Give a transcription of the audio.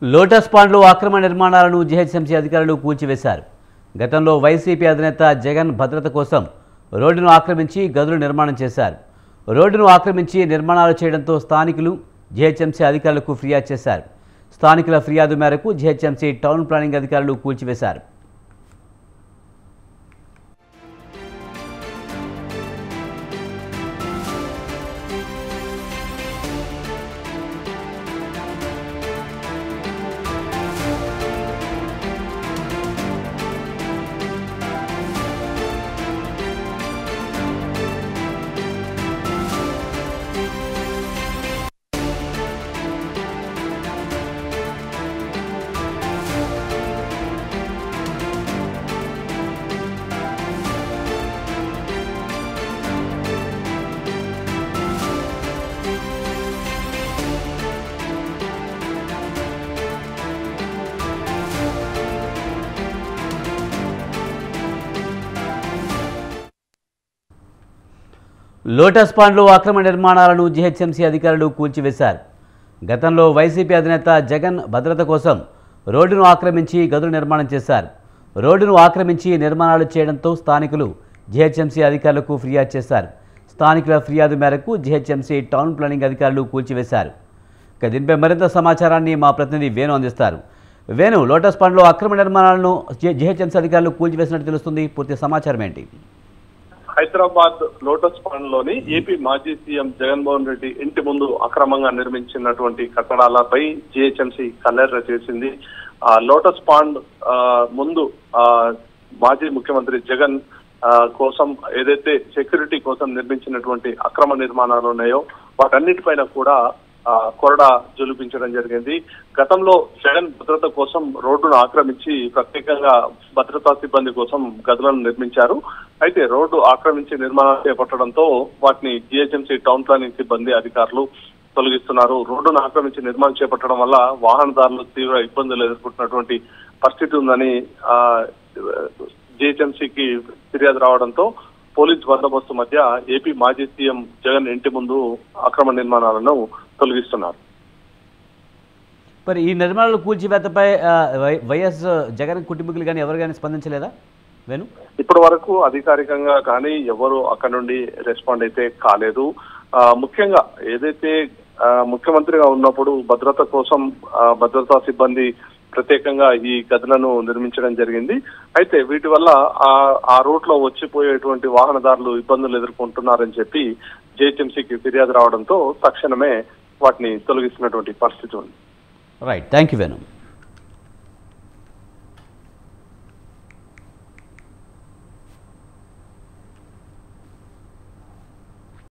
Lotus పాండ్లో అక్రమ నిర్మాణాలను GHMC అధికారులు కూల్చివేశారు. గతంలో వైసీపీ అధినేత జగన్ భద్రత కోసం రోడ్డును ఆక్రమించి గదులు నిర్మాణం చేశారు. రోడ్డును ఆక్రమించి నిర్మాణాలు చేయడంతో స్థానికులు జీహెచ్ఎంసీ అధికారులకు ఫిర్యాదు చేశారు. స్థానికుల ఫిర్యాదు మేరకు జీహెచ్ఎంసీ టౌన్ ప్లానింగ్ అధికారులు కూల్చివేశారు. లోటస్ పాండ్లో అక్రమ నిర్మాణాలను జీహెచ్ఎంసీ అధికారులు కూల్చివేశారు. గతంలో వైసీపీ అధినేత జగన్ భద్రత కోసం రోడ్డును ఆక్రమించి గదులు నిర్మాణం చేశారు. రోడ్డును ఆక్రమించి నిర్మాణాలు చేయడంతో స్థానికులు జీహెచ్ఎంసీ అధికారులకు ఫిర్యాదు చేశారు. స్థానికుల ఫిర్యాదు మేరకు జీహెచ్ఎంసీ టౌన్ ప్లానింగ్ అధికారులు కూల్చివేశారు. దీనిపై మరింత సమాచారాన్ని మా ప్రతినిధి వేణు అందిస్తారు. వేణు, లోటస్ పాండ్లో అక్రమ నిర్మాణాలను జీహెచ్ఎంసీ అధికారులు కూల్చివేసినట్టు తెలుస్తుంది. పూర్తి సమాచారం ఏంటి? హైదరాబాద్ లోటస్ పాండ్ లోని ఏపీ మాజీ సీఎం జగన్మోహన్ రెడ్డి ఇంటి ముందు అక్రమంగా నిర్మించినటువంటి కట్టడాలపై జీహెచ్ఎంసీ కన్నెర్ర చేసింది. లోటస్ పాండ్ ముందు మాజీ ముఖ్యమంత్రి జగన్ కోసం ఏదైతే సెక్యూరిటీ కోసం నిర్మించినటువంటి అక్రమ నిర్మాణాలు ఉన్నాయో వాటన్నిటిపైన కూడా కొరడా జులిపించడం జరిగింది. గతంలో జగన్ భద్రత కోసం రోడ్డును ఆక్రమించి ప్రత్యేకంగా భద్రతా సిబ్బంది కోసం గదులను నిర్మించారు. అయితే రోడ్డు ఆక్రమించి నిర్మాణాలు చేపట్టడంతో వాటిని జీహెచ్ఎంసీ టౌన్ ప్లానింగ్ సిబ్బంది అధికారులు తొలగిస్తున్నారు. రోడ్డును ఆక్రమించి నిర్మాణం చేపట్టడం వల్ల వాహనదారులు తీవ్ర ఇబ్బందులు ఎదుర్కొంటున్నటువంటి పరిస్థితి ఉందని జీహెచ్ఎంసీకి ఫిర్యాదు రావడంతో పోలీస్ బందోబస్తు మధ్య ఏపీ మాజీ సీఎం జగన్ ఇంటి ముందు అక్రమ నిర్మాణాలను తొలగిస్తున్నారు. మరి ఈ నిర్మాణాలు కూల్చివేతపై వైఎస్ జగన్ కుటుంబీకులు కానీ ఎవరు కానీ స్పందించలేదా వేణు? ఇప్పటి వరకు అధికారికంగా కానీ ఎవరు అక్కడ నుండి రెస్పాండ్ అయితే కాలేదు. ముఖ్యంగా ఏదైతే ముఖ్యమంత్రిగా ఉన్నప్పుడు భద్రత కోసం భద్రతా సిబ్బంది ప్రత్యేకంగా ఈ గదులను నిర్మించడం జరిగింది. అయితే వీటి వల్ల ఆ రూట్ లో వచ్చిపోయేటువంటి వాహనదారులు ఇబ్బందులు ఎదుర్కొంటున్నారని చెప్పి జీహెచ్ఎంసీకి ఫిర్యాదు రావడంతో తక్షణమే వాటిని తొలగిస్తున్నటువంటి పరిస్థితి ఉంది. Right, thank you Venu.